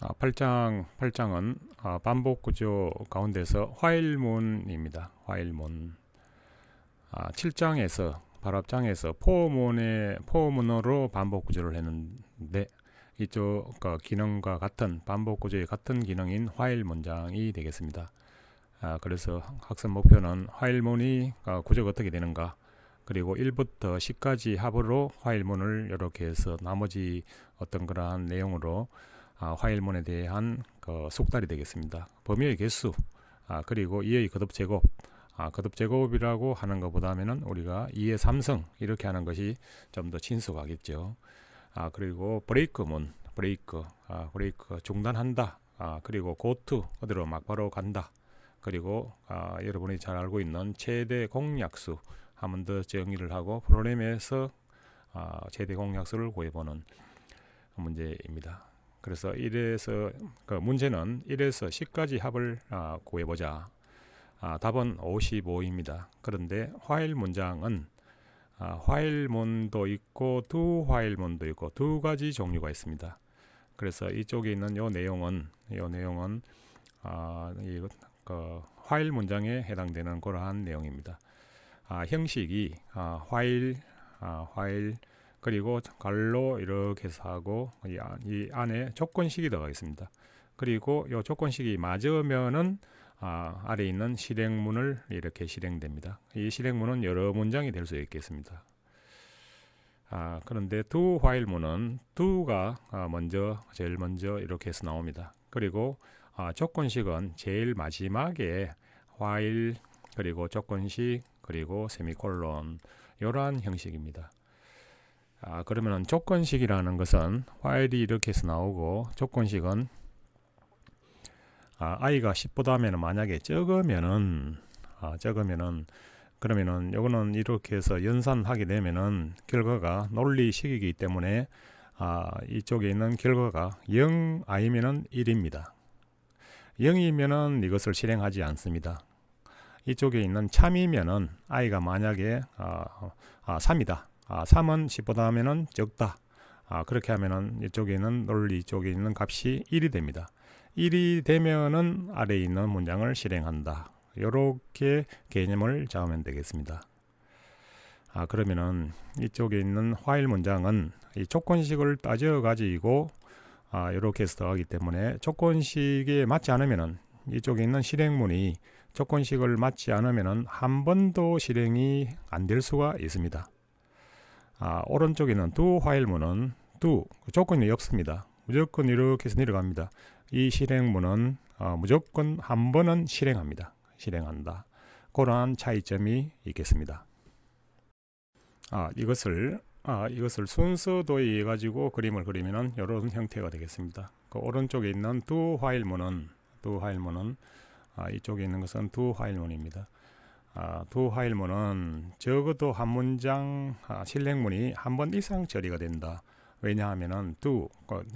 8장은 반복 구조 가운데서 화일문입니다. 화일문. 7장에서 바로 앞장에서 포문으로 반복 구조를 했는데 이쪽 기능과 같은 반복 구조의 같은 기능인 화일 문장이 되겠습니다. 그래서 학습 목표는 화일문이 구조가 어떻게 되는가, 그리고 1부터 10까지 합으로 화일문을 이렇게 해서 나머지 어떤 그러한 내용으로 화일문에 대한 속달이 되겠습니다. 범위의 개수, 그리고 2의 거듭 제곱, 거듭 제곱이라고 하는 것보다는 우리가 2의 3승 이렇게 하는 것이 좀 더 친숙하겠죠. 그리고 브레이크문, 브레이크 중단한다. 그리고 고투 어디로 막바로 간다. 그리고 여러분이 잘 알고 있는 최대 공약수 한 번 더 정의를 하고 프로그램에서 최대 공약수를 구해보는 문제입니다. 그래서 문제는 1에서 10까지 합을 구해보자. 답은 55입니다. 그런데 화일 문장은 화일문도 있고 두 화일문도 있고 두 가지 종류가 있습니다. 그래서 이쪽에 있는 이 내용은 화일 문장에 해당되는 그러한 내용입니다. 형식이 화일 그리고 갈로 이렇게 해서 하고 이 안에 조건식이 들어가 있습니다. 그리고 이 조건식이 맞으면은 아래 있는 실행문을 이렇게 실행됩니다. 이 실행문은 여러 문장이 될 수 있겠습니다. 그런데 두 화일문은 두가 제일 먼저 이렇게 해서 나옵니다. 그리고 조건식은 제일 마지막에 화일 그리고 조건식 그리고 세미콜론 이러한 형식입니다. 그러면 조건식이라는 것은 화일이 이렇게 해서 나오고 조건식은 i가 10보다 만약에 적으면은 그러면은 요거는 이렇게 해서 연산하게 되면은 결과가 논리식이기 때문에 이쪽에 있는 결과가 0 아니면은 1입니다. 0이면은 이것을 실행하지 않습니다. 이쪽에 있는 참이면은 i가 만약에 3이다. 3은 10보다 하면은 적다. 그렇게 하면은 이쪽에 있는 논리 쪽에 있는 값이 1이 됩니다. 1이 되면은 아래에 있는 문장을 실행한다. 이렇게 개념을 잡으면 되겠습니다. 그러면은 이쪽에 있는 화일 문장은 이 조건식을 따져 가지고 이렇게 해서 더하기 때문에 조건식에 맞지 않으면은 이쪽에 있는 실행문이 조건식을 맞지 않으면은 한 번도 실행이 안 될 수가 있습니다. 오른쪽에 있는 두 화일문은 조건이 없습니다. 무조건 이렇게 해서 내려갑니다. 이 실행문은 무조건 한 번은 실행한다. 그러한 차이점이 있겠습니다. 이것을 순서도에 의해 가지고 그림을 그리면은 이런 형태가 되겠습니다. 그 오른쪽에 있는 두 화일문은 이쪽에 있는 것은 두 화일문입니다. 두 화일문은 적어도 한 문장 실행문이 한 번 이상 처리가 된다. 왜냐하면은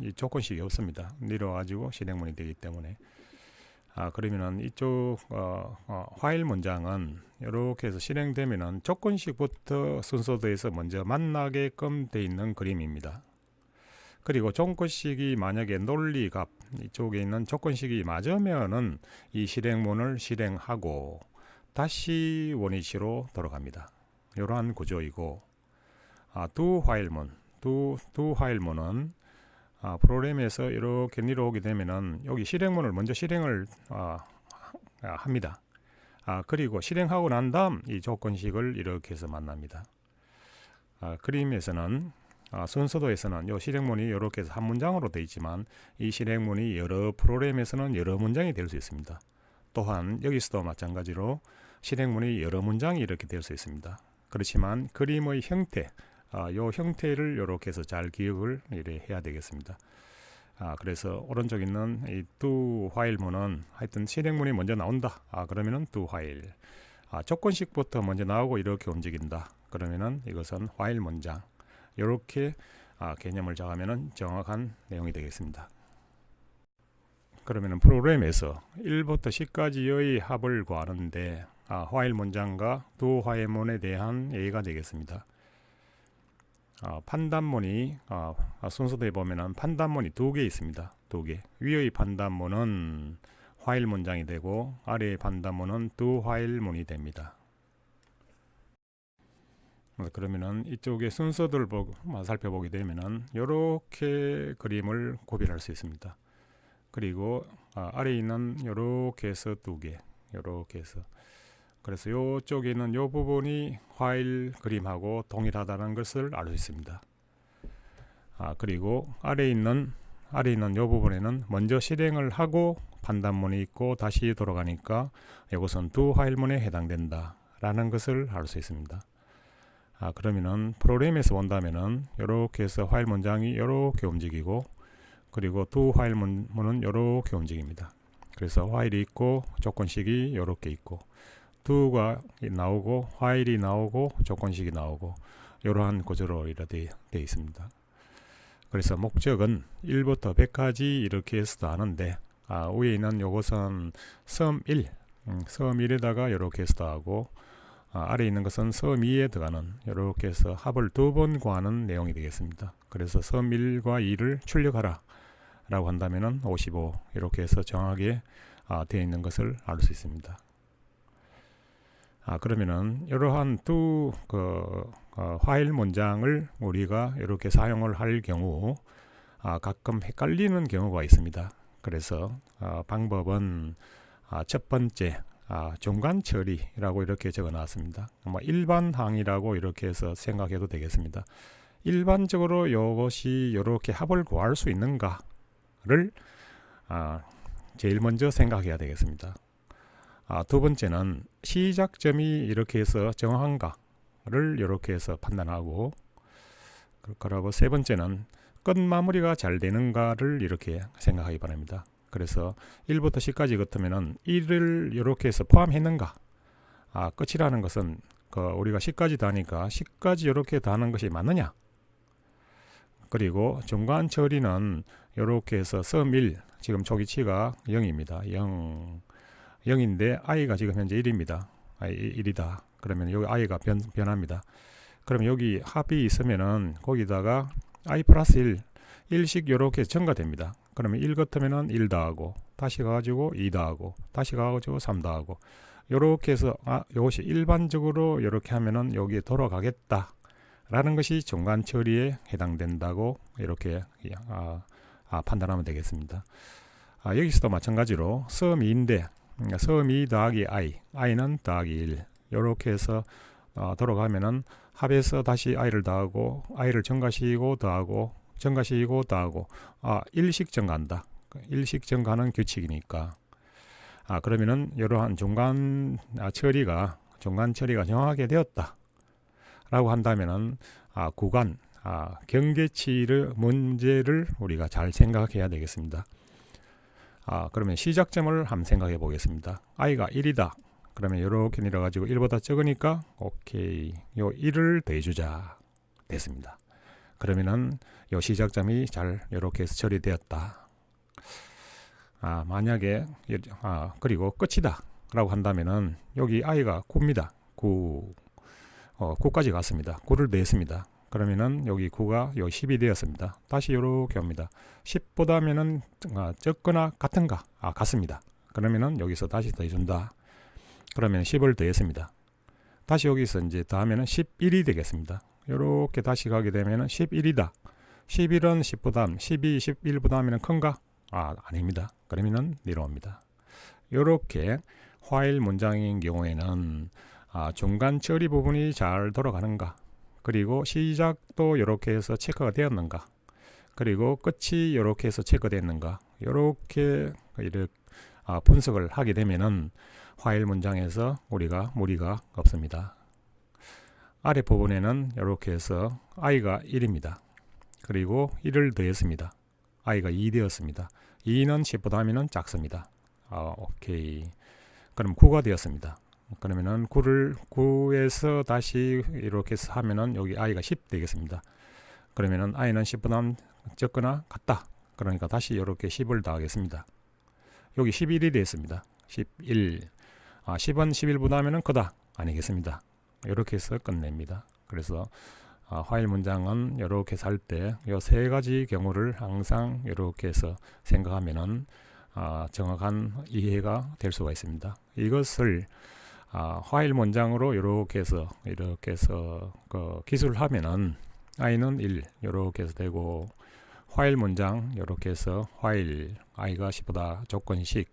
이 조건식이 없습니다. 내려가지고 실행문이 되기 때문에. 그러면은 이쪽 화일 문장은 이렇게 해서 실행되면은 조건식부터 순서도에서 먼저 만나게끔 돼 있는 그림입니다. 그리고 조건식이 만약에 논리값 이쪽에 있는 조건식이 맞으면은 이 실행문을 실행하고 다시 원위치로 돌아갑니다. 이러한 구조이고 두 화일문은 프로그램에서 이렇게 내려오게 되면은 여기 실행문을 먼저 실행을 합니다. 그리고 실행하고 난 다음 이 조건식을 이렇게 해서 만납니다. 그림에서는 순서도에서는 이 실행문이 이렇게 해서 한 문장으로 되어 있지만 이 실행문이 여러 프로그램에서는 여러 문장이 될 수 있습니다. 또한 여기서도 마찬가지로 실행문이 여러 문장이 이렇게 될 수 있습니다. 그렇지만 그림의 형태, 이 형태를 이렇게 해서 잘 기억을 해야 되겠습니다. 그래서 오른쪽 있는 이 두 화일문은 하여튼 실행문이 먼저 나온다. 그러면은 두 화일. 조건식부터 먼저 나오고 이렇게 움직인다. 그러면은 이것은 화일 문장. 이렇게 개념을 정하면은 정확한 내용이 되겠습니다. 그러면은 프로그램에서 1부터 10까지의 합을 구하는데 화일 문장과 두 화일문에 대한 예가 되겠습니다. 판단문이 순서대에 보면은 판단문이 두 개 있습니다. 두 개. 위의 판단문은 화일 문장이 되고 아래의 판단문은 두 화일문이 됩니다. 그러면은 이쪽의 순서들을 살펴보게 되면은 이렇게 그림을 구별할 수 있습니다. 그리고 아래에 있는 이렇게 해서 두 개, 이렇게 해서, 그래서 이쪽에 있는 이 부분이 화일 그림하고 동일하다는 것을 알 수 있습니다. 그리고 아래에 있는 이 부분에는 먼저 실행을 하고 판단문이 있고 다시 돌아가니까 이것은 두 화일문에 해당된다 라는 것을 알 수 있습니다. 그러면은 프로그램에서 본다면은 이렇게 해서 화일 문장이 이렇게 움직이고, 그리고 두 화일 문은 이렇게 움직입니다. 그래서 화일이 있고 조건식이 이렇게 있고, 두가 나오고 화일이 나오고 조건식이 나오고, 이러한 구조로 되어 있습니다. 그래서 목적은 1부터 100까지 이렇게 해서도 하는데, 위에 있는 요것은 sum 1, sum 1에다가 이렇게 해서도 하고, 아래에 있는 것은 sum 2에 들어가는, 이렇게 해서 합을 두 번 구하는 내용이 되겠습니다. 그래서 sum 1과 2를 출력하라 라고 한다면은 55, 이렇게 해서 정확하게 되어 있는 것을 알 수 있습니다. 그러면은 이러한 두 화일 문장을 우리가 이렇게 사용을 할 경우 가끔 헷갈리는 경우가 있습니다. 그래서 방법은 첫 번째 중간 처리라고 이렇게 적어 놨습니다. 일반 항이라고 이렇게 해서 생각해도 되겠습니다. 일반적으로 이것이 이렇게 합을 구할 수 있는가를 제일 먼저 생각해야 되겠습니다. 두 번째는 시작점이 이렇게 해서 정확한가를 이렇게 해서 판단하고, 그리고 세 번째는 끝 마무리가 잘 되는가를 이렇게 생각하기 바랍니다. 그래서 1부터 10까지 같으면은 1을 이렇게 해서 포함했는가, 끝이라는 것은 우리가 10까지 다니까 10까지 이렇게 다는 것이 맞느냐, 그리고 중간 처리는 이렇게 해서 sum 1, 지금 초기치가 0입니다. 0인데 i가 지금 현재 1입니다. 1이다. 그러면 여기 i가 변합니다. 그럼 여기 합이 있으면은 거기다가 i 플러스 1, 1씩 이렇게 증가됩니다. 그러면 1 같으면은 1 더하고, 다시 가가지고 2 더하고, 다시 가가지고 3 더하고, 이렇게 해서 이것이 일반적으로 이렇게 하면은 여기에 돌아가겠다 라는 것이 중간 처리에 해당된다고 이렇게 판단하면 되겠습니다. 여기서도 마찬가지로 sum 2인데 sum 2 더하기 i는 더하기 1, 이렇게 해서 돌아가면은 합에서 다시 i를 더하고, i를 증가시키고 더하고, 증가시키고 더하고, 1씩 증가한다. 1씩 증가하는 규칙이니까. 그러면은 이러한 중간 처리가 정확하게 되었다 라고 한다면은 구간 경계치의 문제를 우리가 잘 생각해야 되겠습니다. 그러면 시작점을 한번 생각해 보겠습니다. i가 1이다. 그러면 이렇게 내려가지고 1보다 적으니까 오케이, 요 1을 더해주자 됐습니다. 그러면은 요 시작점이 잘 이렇게 해서 처리되었다. 만약에 그리고 끝이다 라고 한다면은 여기 i가 9입니다. 9까지 갔습니다. 9를 더했습니다. 그러면은 여기 9가 여기 10이 되었습니다. 다시 이렇게 옵니다. 10보다면은 적거나 같은가? 같습니다. 그러면은 여기서 다시 더해준다. 그러면 10을 더했습니다. 다시 여기서 이제 더하면은 11이 되겠습니다. 이렇게 다시 가게 되면은 11이다. 11은 10보다, 12, 11보다 하면 큰가? 아닙니다. 그러면은 내려옵니다. 이렇게 화일 문장인 경우에는 중간 처리 부분이 잘 돌아가는가, 그리고 시작도 이렇게 해서 체크가 되었는가, 그리고 끝이 이렇게 해서 체크됐는가, 이렇게 분석을 하게 되면은 화일 문장에서 우리가 무리가 없습니다. 아래 부분에는 이렇게 해서 i가 1입니다. 그리고 1을 더했습니다. i가 2 되었습니다. 2는 10보다 하면은 작습니다. 오케이. 그럼 9가 되었습니다. 그러면은 9에서 다시 이렇게 해서 하면은 여기 i가 10 되겠습니다. 그러면은 i는 10보다 적거나 같다. 그러니까 다시 이렇게 10을 더하겠습니다. 여기 11이 되었습니다. 11. 10은 11보다 하면은 크다. 아니겠습니다. 이렇게 해서 끝냅니다. 그래서 화일 문장은 이렇게 살 때 이 세 가지 경우를 항상 이렇게 해서 생각하면은 정확한 이해가 될 수가 있습니다. 이것을 화일 문장으로 이렇게 해서 기술하면은 i는 1 이렇게 해서 되고, 화일 문장 이렇게 해서 화일 i가 10보다 조건식,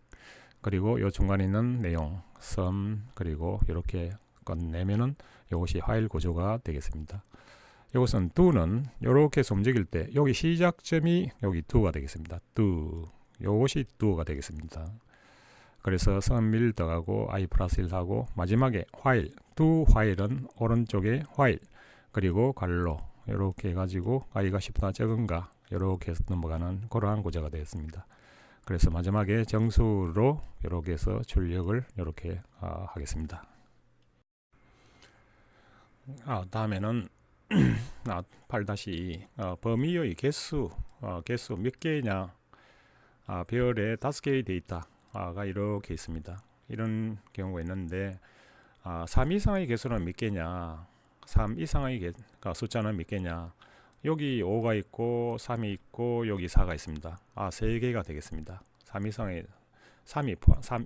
그리고 이 중간에 있는 내용 sum, 그리고 이렇게 끝내면은 이것이 화일 구조가 되겠습니다. 이것은 do는 이렇게 해서 움직일 때 여기 시작점이 여기 do가 되겠습니다. do, 이것이 do가 되겠습니다. 그래서 sum 1 더하고 i 플러스 1 하고, 마지막에 while, do while은 오른쪽에 while, 그리고 괄호 이렇게 해가지고 i가 10보다 적은가 이렇게 해서 넘어가는 그러한 구조가 되었습니다. 그래서 마지막에 정수로 이렇게 해서 출력을 이렇게 하겠습니다. 다음에는 8-2 범위의 개수 몇 개냐, 별에 5개의 데이터가 이렇게 있습니다. 이런 경우가 있는데 3 이상의 개수는 몇 개냐, 3 이상의 숫자는 몇 개냐, 여기 5가 있고 3이 있고 여기 4가 있습니다. 3개가 되겠습니다. 3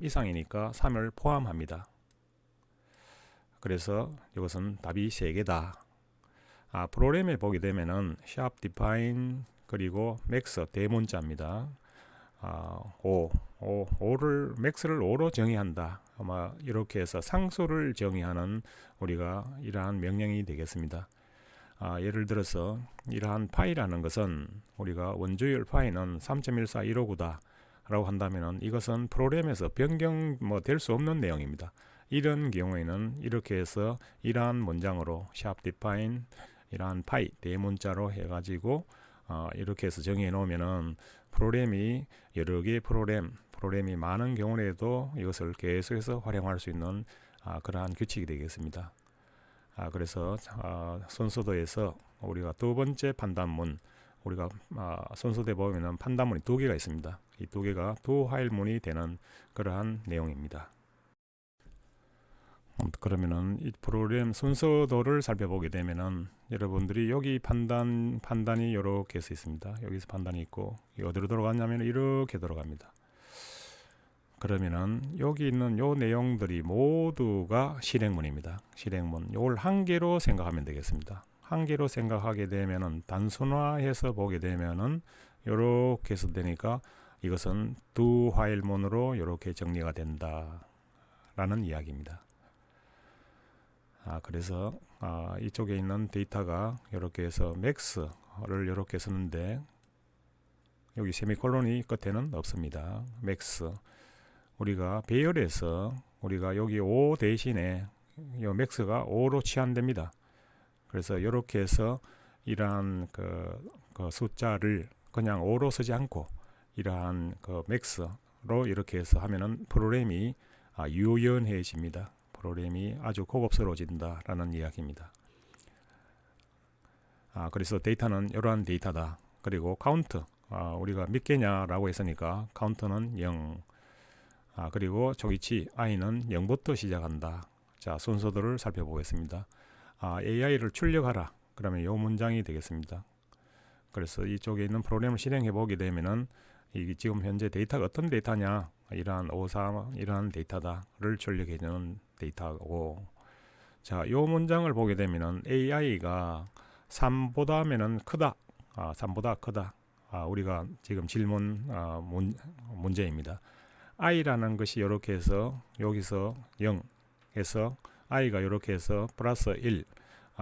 이상이니까 3을 포함합니다. 그래서 이것은 답이 3개다. 프로그램에 보게 되면은 sharp define 그리고 max 대문자입니다. 5를 max를 5로 정의한다. 아마 이렇게 해서 상수를 정의하는 우리가 이러한 명령이 되겠습니다. 예를 들어서 이러한 파이라는 것은 우리가 원주율 파이는 3.14159다 라고 한다면은 이것은 프로그램에서 변경 될 수 없는 내용입니다. 이런 경우에는 이렇게 해서 이러한 문장으로 sharp define 이러한 파이 대문자로 해가지고 이렇게 해서 정의해 놓으면은 프로그램이 여러 개의 프로그램이 많은 경우에도 이것을 계속해서 활용할 수 있는 그러한 규칙이 되겠습니다. 그래서 순서도에서 우리가 두 번째 판단문, 우리가 순서도에 보면은 판단문이 2개가 있습니다. 이 2개가 두 화일문이 되는 그러한 내용입니다. 그러면은 이 프로그램 순서도를 살펴보게 되면은 여러분들이 여기 판단이 이렇게 해서 있습니다. 여기서 판단이 있고 어디로 들어갔냐면 이렇게 들어갑니다. 그러면은 여기 있는 요 내용들이 모두가 실행문입니다. 실행문. 요걸 한 개로 생각하면 되겠습니다. 한 개로 생각하게 되면은 단순화해서 보게 되면은 요렇게 해서 되니까 이것은 두 화일문으로 이렇게 정리가 된다 라는 이야기입니다. 그래서 이쪽에 있는 데이터가 이렇게 해서 max를 이렇게 쓰는데 여기 세미콜론이 끝에는 없습니다. max. 우리가 배열에서 우리가 여기 5 대신에 이 max가 5로 치환됩니다. 그래서 이렇게 해서 이러한 그 숫자를 그냥 5로 쓰지 않고 이러한 max로 이렇게 해서 하면은 프로그램이 유연해집니다. 프로그램이 아주 고급스러워진다 라는 이야기입니다. 그래서 데이터는 이러한 데이터다. 그리고 카운트, 우리가 몇 개냐 라고 했으니까 카운트는 0. 그리고 조기치 i는 0부터 시작한다. 자, 순서도를 살펴보겠습니다. AI를 출력하라. 그러면 이 문장이 되겠습니다. 그래서 이쪽에 있는 프로그램을 실행해 보게 되면은 이게 지금 현재 데이터가 어떤 데이터냐, 이러한 53 이러한 데이터다를 출력해 주는 데이터고, 자, 이 문장을 보게 되면은 AI가 3보다면은 크다. 3보다 크다. 우리가 지금 질문 문제입니다. i라는 것이 이렇게 해서 여기서 0에서 i가 이렇게 해서 플러스 1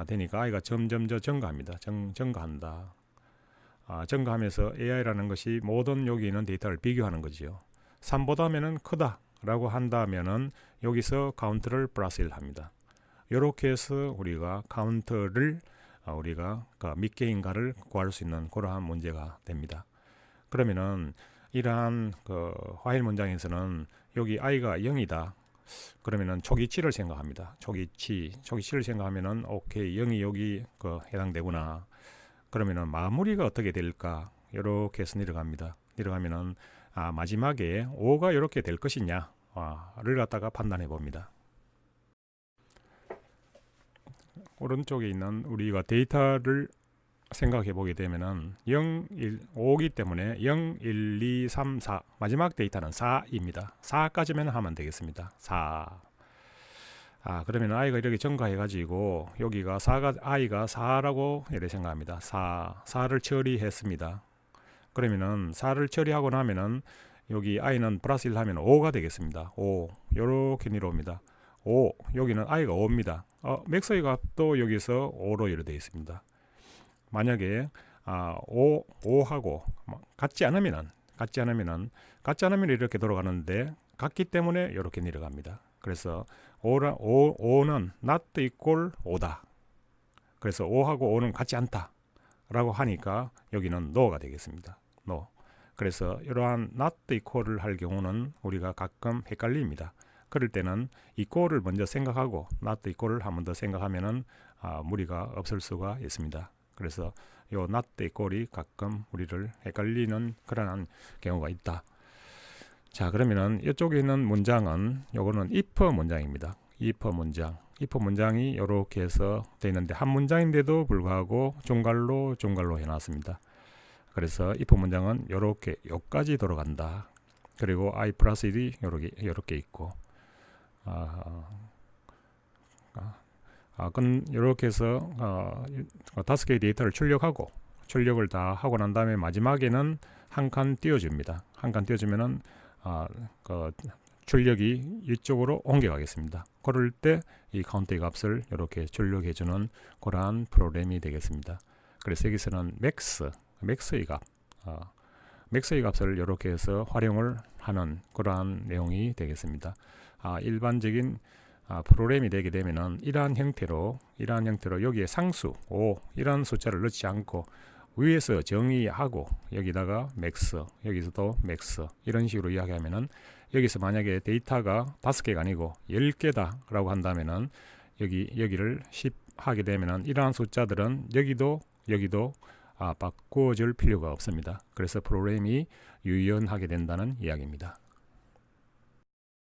되니까 i가 점점 증가합니다. 증가한다. 증가하면서 AI라는 것이 모든 여기 있는 데이터를 비교하는 거지요. 3보다면은 크다 라고 한다면은 여기서 카운트를 플러스 1 합니다. 이렇게 해서 우리가 카운트를 우리가 몇 개인가를 구할 수 있는 그러한 문제가 됩니다. 그러면은 이러한 화일 문장에서는 여기 i가 0이다. 그러면은 초기치를 생각합니다. 초기치를 생각하면은 오케이, 0이 여기 해당되구나. 그러면은 마무리가 어떻게 될까? 이렇게 해서 내려갑니다. 내려가면은 마지막에 5가 이렇게 될 것이냐를 갖다가 판단해 봅니다. 오른쪽에 있는 우리가 데이터를 생각해 보게 되면은 0, 1, 5기 때문에 0, 1, 2, 3, 4 마지막 데이터는 4입니다. 4까지만 하면 되겠습니다. 4. 그러면 i가 이렇게 증가해 가지고 여기가 4가 i가 4라고 이렇게 생각합니다. 4를 처리했습니다. 그러면은 4를 처리하고 나면은 여기 i는 플러스 1 하면 5가 되겠습니다. 5 요렇게 내려옵니다. 5 여기는 i가 5입니다. 맥스의 값도 여기서 5로 이렇게 되어 있습니다. 만약에 5하고 같지 않으면 이렇게 돌아가는데 같기 때문에 이렇게 내려갑니다. 그래서 5는 not equal 5다. 그래서 5하고 5는 같지 않다 라고 하니까 여기는 no가 되겠습니다. no. 그래서 이러한 not equal을 할 경우는 우리가 가끔 헷갈립니다. 그럴 때는 equal을 먼저 생각하고 not equal을 한 번 더 생각하면은 무리가 없을 수가 있습니다. 그래서 요 not equal이 가끔 우리를 헷갈리는 그러한 경우가 있다. 자, 그러면은 이쪽에 있는 문장은 요거는 if 문장입니다. if 문장이 이렇게 해서 되어 있는데 한 문장인데도 불구하고 중괄로 해놨습니다. 그래서 if 문장은 이렇게 여기까지 돌아간다. 그리고 i 플러스 1이 이렇게 있고 이렇게 해서 5개의 데이터를 출력을 다 하고 난 다음에 마지막에는 한 칸 띄워줍니다. 한 칸 띄워주면은 출력이 이쪽으로 옮겨가겠습니다. 그럴 때 이 카운트의 값을 이렇게 출력해주는 그러한 프로그램이 되겠습니다. 그래서 여기서는 맥스의 값을 이렇게 해서 활용을 하는 그러한 내용이 되겠습니다. 일반적인 프로그램이 되게 되면은 이러한 형태로 여기에 상수 5 이런 숫자를 넣지 않고 위에서 정의하고 여기다가 맥스, 여기서도 맥스 이런 식으로 이야기하면은 여기서 만약에 데이터가 5개가 아니고 10개다 라고 한다면은 여기를 10 하게 되면은 이러한 숫자들은 여기도 바꾸어줄 필요가 없습니다. 그래서 프로그램이 유연하게 된다는 이야기입니다.